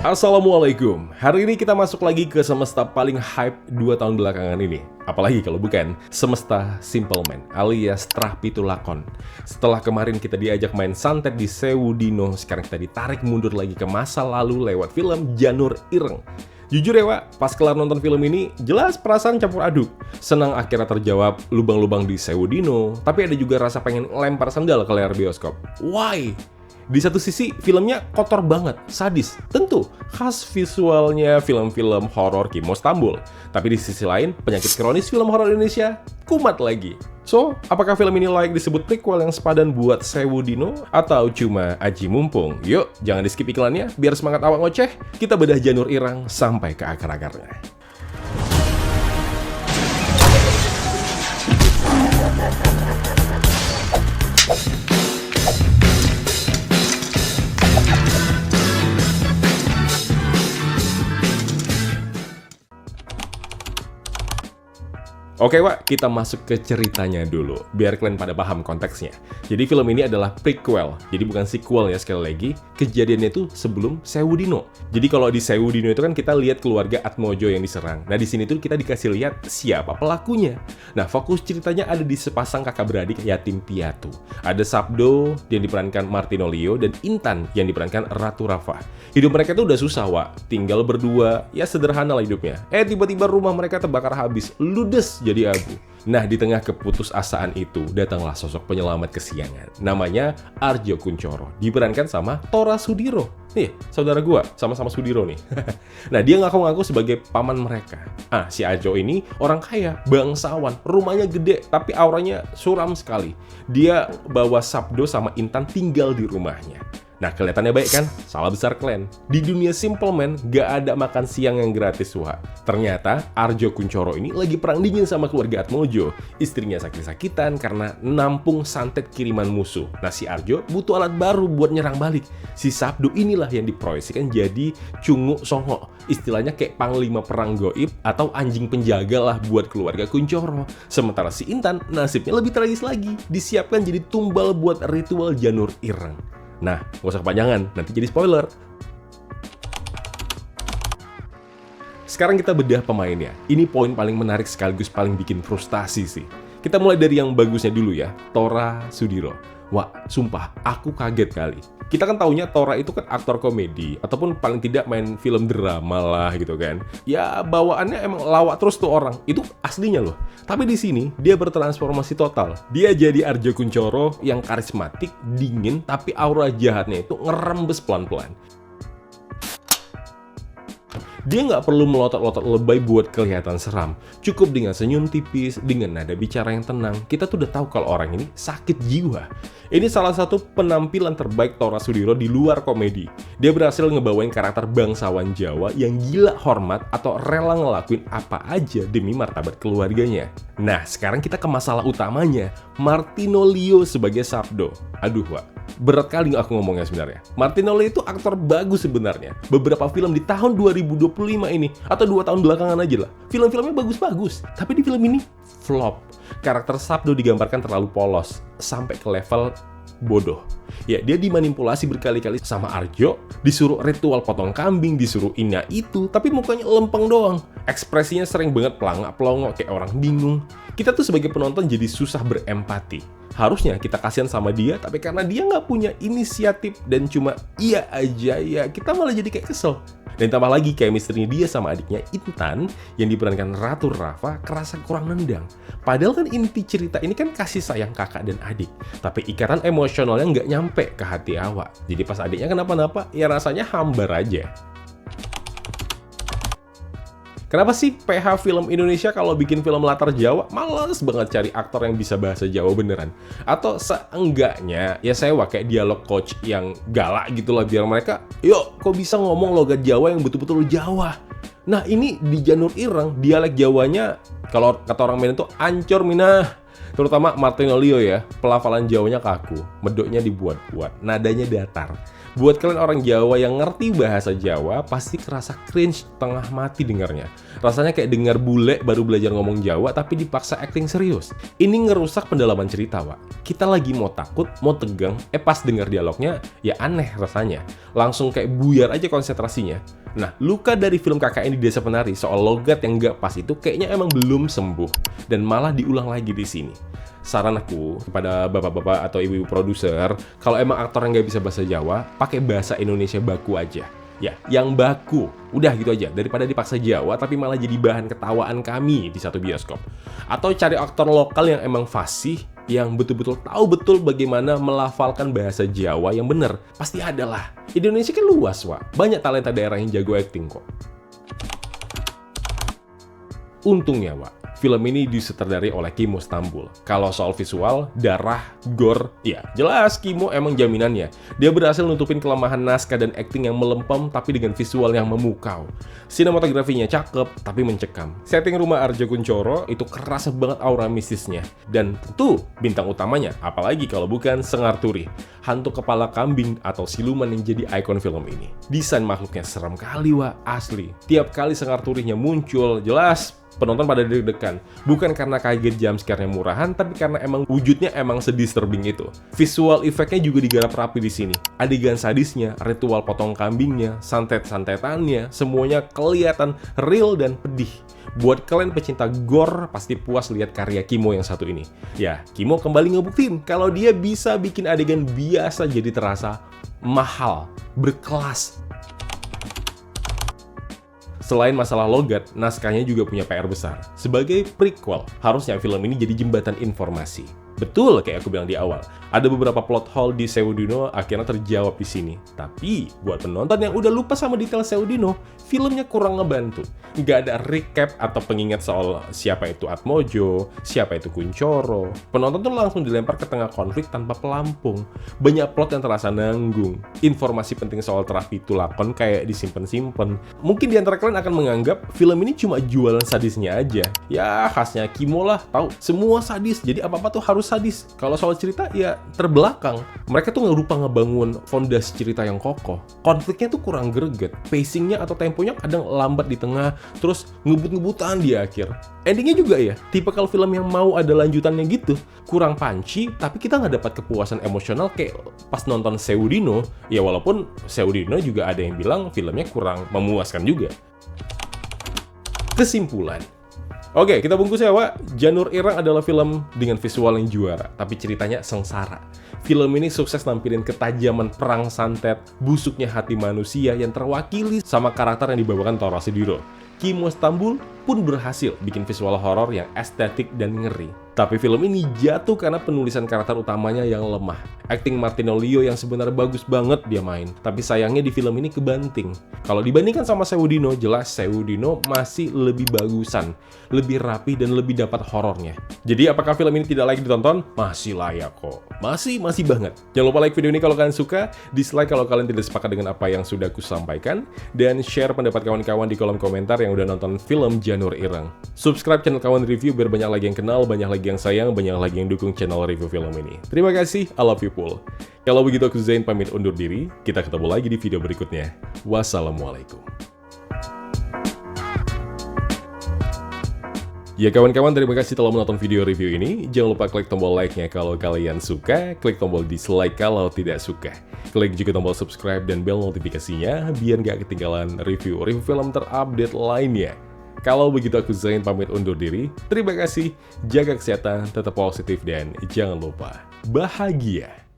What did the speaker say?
Assalamualaikum. Hari ini kita masuk lagi ke semesta paling hype 2 tahun belakangan ini. Apalagi kalau bukan semesta Simple Man alias Trah Pitu Lakon. Setelah kemarin kita diajak main santet di Sewu Dino, sekarang kita ditarik mundur lagi ke masa lalu lewat film Janur Ireng. Jujur ya Wak, pas kelar nonton film ini, jelas perasaan campur aduk. Senang akhirnya terjawab lubang-lubang di Sewu Dino, tapi ada juga rasa pengen lempar sendal ke layar bioskop. Why? Di satu sisi, filmnya kotor banget, sadis. Tentu, khas visualnya film-film horor Kimo Stambul. Tapi di sisi lain, penyakit kronis film horor Indonesia kumat lagi. So, apakah film ini layak disebut prequel yang sepadan buat Sewu Dino? Atau cuma aji mumpung? Yuk, jangan di skip iklannya, biar semangat awak ngoceh, kita bedah Janur Ireng sampai ke akar-akarnya. Oke Wak, kita masuk ke ceritanya dulu, biar kalian pada paham konteksnya. Jadi film ini adalah prequel, jadi bukan sequel ya sekali lagi. Kejadiannya itu sebelum Sewu Dino. Jadi kalau di Sewu Dino itu kan kita lihat keluarga Atmojo yang diserang. Nah di sini tuh kita dikasih lihat siapa pelakunya. Nah fokus ceritanya ada di sepasang kakak beradik yatim piatu. Ada Sabdo yang diperankan Martino Leo dan Intan yang diperankan Ratu Rafa. Hidup mereka tuh udah susah Wak, tinggal berdua, ya sederhana lah hidupnya. Tiba-tiba rumah mereka terbakar habis, ludes jadi abu. Nah, di tengah keputusasaan itu, datanglah sosok penyelamat kesiangan. Namanya Arjo Kuncoro, diperankan sama Tora Sudiro. Nih, saudara gua, sama-sama Sudiro nih. Nah, dia ngaku-ngaku sebagai paman mereka. Si Arjo ini orang kaya, bangsawan, rumahnya gede, tapi auranya suram sekali. Dia bawa Sabdo sama Intan tinggal di rumahnya. Nah, kelihatannya baik kan? Salah besar kalian. Di dunia Simple Man, gak ada makan siang yang gratis, Wak. Ternyata, Arjo Kuncoro ini lagi perang dingin sama keluarga Atmojo. Istrinya sakit-sakitan karena nampung santet kiriman musuh. Nah, si Arjo butuh alat baru buat nyerang balik. Si Sabdo inilah yang diproyeksikan jadi Cungu Songo. Istilahnya kayak panglima perang goib atau anjing penjaga lah buat keluarga Kuncoro. Sementara si Intan, nasibnya lebih tragis lagi. Disiapkan jadi tumbal buat ritual Janur Ireng. Nah, gak usah kepanjangan, nanti jadi spoiler. Sekarang kita bedah pemainnya. Ini poin paling menarik sekaligus paling bikin frustasi sih. Kita mulai dari yang bagusnya dulu ya, Tora Sudiro. Wah, sumpah, aku kaget kali. Kita kan taunya Tora itu kan aktor komedi, ataupun paling tidak main film drama lah gitu kan. Ya, bawaannya emang lawak terus tuh orang. Itu aslinya loh. Tapi di sini, dia bertransformasi total. Dia jadi Arjo Kuncoro yang karismatik, dingin, tapi aura jahatnya itu ngerembes pelan-pelan. Dia nggak perlu melotot-lotot lebay buat kelihatan seram. Cukup dengan senyum tipis, dengan nada bicara yang tenang, kita tuh udah tahu kalau orang ini sakit jiwa. Ini salah satu penampilan terbaik Tora Sudiro di luar komedi. Dia berhasil ngebawain karakter bangsawan Jawa yang gila hormat atau rela ngelakuin apa aja demi martabat keluarganya. Nah, sekarang kita ke masalah utamanya, Martino Leo sebagai Sabdo. Aduh, Wak. Berat kali aku ngomongnya sebenarnya. Martino Leo itu aktor bagus sebenarnya. Beberapa film di tahun 2025 ini, atau 2 tahun belakangan aja lah, film-filmnya bagus-bagus. Tapi di film ini, flop. Karakter Sabdo digambarkan terlalu polos, sampai ke level bodoh. Ya, dia dimanipulasi berkali-kali sama Arjo, disuruh ritual potong kambing, disuruh ini itu, tapi mukanya lempeng doang. Ekspresinya sering banget pelangak-pelongo kayak orang bingung. Kita tuh sebagai penonton jadi susah berempati. Harusnya kita kasihan sama dia, tapi karena dia nggak punya inisiatif dan cuma iya aja, ya kita malah jadi kayak kesel. Dan tambah lagi chemistry-nya dia sama adiknya Intan yang diperankan Ratu Rafa kerasa kurang nendang. Padahal kan inti cerita ini kan kasih sayang kakak dan adik. Tapi ikatan emosionalnya nggak nyampe ke hati awak. Jadi pas adiknya kenapa-napa, ya rasanya hambar aja. Kenapa sih PH Film Indonesia kalau bikin film latar Jawa males banget cari aktor yang bisa bahasa Jawa beneran? Atau seenggaknya ya sewa kayak dialog coach yang galak gitu lah biar mereka, yuk kok bisa ngomong logat Jawa yang betul-betul Jawa? Nah ini di Janur Ireng dialek Jawanya kalau kata orang Medan itu ancur minah. Terutama Martinelli ya, pelafalan Jawanya kaku, medoknya dibuat-buat, nadanya datar. Buat kalian orang Jawa yang ngerti bahasa Jawa, pasti kerasa cringe tengah mati dengarnya. Rasanya kayak dengar bule baru belajar ngomong Jawa tapi dipaksa acting serius. Ini ngerusak pendalaman cerita, Wak. Kita lagi mau takut, mau tegang, pas dengar dialognya, ya aneh rasanya. Langsung kayak buyar aja konsentrasinya. Nah, luka dari film KKN di Desa Penari soal logat yang nggak pas itu kayaknya emang belum sembuh. Dan malah diulang lagi di sini. Saran aku kepada bapak-bapak atau ibu-ibu produser, kalau emang aktor yang nggak bisa bahasa Jawa, pakai bahasa Indonesia baku aja. Ya, yang baku. Udah gitu aja, daripada dipaksa Jawa tapi malah jadi bahan ketawaan kami di satu bioskop. Atau cari aktor lokal yang emang fasih, yang betul-betul tahu betul bagaimana melafalkan bahasa Jawa yang bener. Pasti ada lah. Indonesia kan luas, Wak. Banyak talenta daerah yang jago acting kok. Untungnya, Wak, film ini disutradari oleh Kimo Stambul. Kalau soal visual, darah, gore, ya jelas Kimo emang jaminannya. Dia berhasil nutupin kelemahan naskah dan acting yang melempem tapi dengan visual yang memukau. Sinematografinya cakep tapi mencekam. Setting rumah Arjo Kuncoro itu kerasa banget aura mistisnya. Dan tentu bintang utamanya, apalagi kalau bukan Sengar Turi, hantu kepala kambing atau siluman yang jadi ikon film ini. Desain makhluknya serem kali, Wak, asli. Tiap kali Sengar Turinya muncul, jelas penonton pada deg-degan. Bukan karena kaget jumpscare-nya murahan, tapi karena emang wujudnya emang sedisturbing itu. Visual efeknya juga digarap rapi di sini. Adegan sadisnya, ritual potong kambingnya, santet-santetannya, semuanya kelihatan real dan pedih. Buat kalian pecinta gore, pasti puas lihat karya Kimo yang satu ini. Ya, Kimo kembali ngebuktiin kalau dia bisa bikin adegan biasa jadi terasa mahal, berkelas. Selain masalah logat, naskahnya juga punya PR besar. Sebagai prequel, harusnya film ini jadi jembatan informasi. Betul, kayak aku bilang di awal. Ada beberapa plot hole di Seudino akhirnya terjawab di sini. Tapi, buat penonton yang udah lupa sama detail Seudino, filmnya kurang ngebantu. Nggak ada recap atau pengingat soal siapa itu Atmojo, siapa itu Kuncoro. Penonton tuh langsung dilempar ke tengah konflik tanpa pelampung. Banyak plot yang terasa nanggung. Informasi penting soal terapi tulakon kayak disimpan-simpan. Mungkin di antara kalian akan menganggap film ini cuma jualan sadisnya aja. Ya, khasnya Kimo lah, tahu semua sadis, jadi apa-apa tuh harus sadis. Kalau soal cerita, ya terbelakang. Mereka tuh nggak lupa ngebangun fondasi cerita yang kokoh. Konfliknya tuh kurang greget. Pacingnya atau temponya kadang lambat di tengah, terus ngebut-ngebutan di akhir. Endingnya juga ya, tipe kalau film yang mau ada lanjutannya gitu. Kurang punchy, tapi kita nggak dapat kepuasan emosional kayak pas nonton Seudino. Ya walaupun Seudino juga ada yang bilang filmnya kurang memuaskan juga. Kesimpulan. Oke, kita bungkus ya, Wak. Janur Ireng adalah film dengan visual yang juara, tapi ceritanya sengsara. Film ini sukses nampilin ketajaman perang santet, busuknya hati manusia yang terwakili sama karakter yang dibawakan Tora Sudiro. Kimo Stambul pun berhasil bikin visual horor yang estetik dan ngeri. Tapi film ini jatuh karena penulisan karakter utamanya yang lemah. Acting Martinelli yang sebenarnya bagus banget dia main, tapi sayangnya di film ini kebanting. Kalau dibandingkan sama Seudino, jelas Seudino masih lebih bagusan, lebih rapi dan lebih dapat horornya. Jadi apakah film ini tidak layak ditonton? Masih layak kok. Masih banget. Jangan lupa like video ini kalau kalian suka, dislike kalau kalian tidak sepakat dengan apa yang sudah aku sampaikan, dan share pendapat kawan-kawan di kolom komentar yang udah nonton film Janur Ireng. Subscribe channel Kawan Review biar banyak lagi yang kenal, banyak lagi yang sayang, banyak lagi yang dukung channel review film ini. Terima kasih, I love you all. Kalau begitu aku Zain pamit undur diri, kita ketemu lagi di video berikutnya. Wassalamualaikum. Ya kawan-kawan, terima kasih telah menonton video review ini. Jangan lupa klik tombol like-nya kalau kalian suka, klik tombol dislike kalau tidak suka. Klik juga tombol subscribe dan bel notifikasinya biar gak ketinggalan review film terupdate lainnya. Kalau begitu aku Zain pamit undur diri. Terima kasih, jaga kesehatan, tetap positif, dan jangan lupa bahagia.